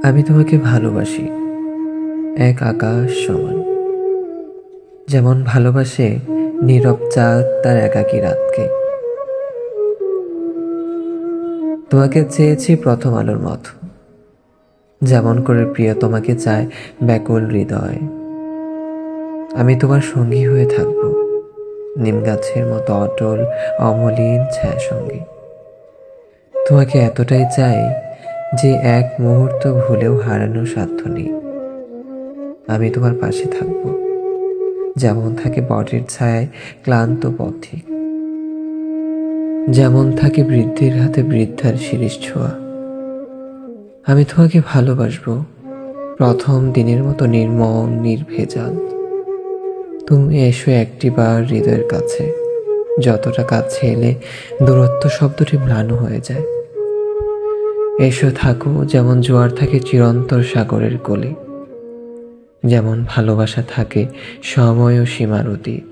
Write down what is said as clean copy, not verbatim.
আমি তোমাকে ভালোবাসি এক আকাশ সমান, যেমন ভালোবাসে নীরব চাঁদ তার একাকী রাতকে। তোমাকে চেয়েছি প্রথম আলোর মতো, যেমন করে প্রিয় তোমাকে চায় ব্যাকুল হৃদয়। আমি তোমার সঙ্গী হয়ে থাকব, নিম গাছের মতো অটল অমলিন ছায়া সঙ্গী। তোমাকে এতটাই চাই যে এক মুহূর্ত ভুলেও হারানোর সাধ্য নেই। আমি তোমার পাশে থাকব, যেমন থাকে বটের ছায়ায় ক্লান্ত পথিক, যেমন থাকে বৃদ্ধের হাতে বৃদ্ধার শিরিষ ছোঁয়া। আমি তোমাকে ভালোবাসবো প্রথম দিনের মতো নির্মম নির্ভেজাল। তুমি এসো একটিবার হৃদয়ের কাছে, যতটা কাছে এলে দূরত্ব শব্দটি ম্লান হয়ে যায়। এসো থাকো যেমন জোয়ার থাকে চিরন্তর সাগরের কোলে, যেমন ভালোবাসা থাকে সময় ও সীমার অতীত।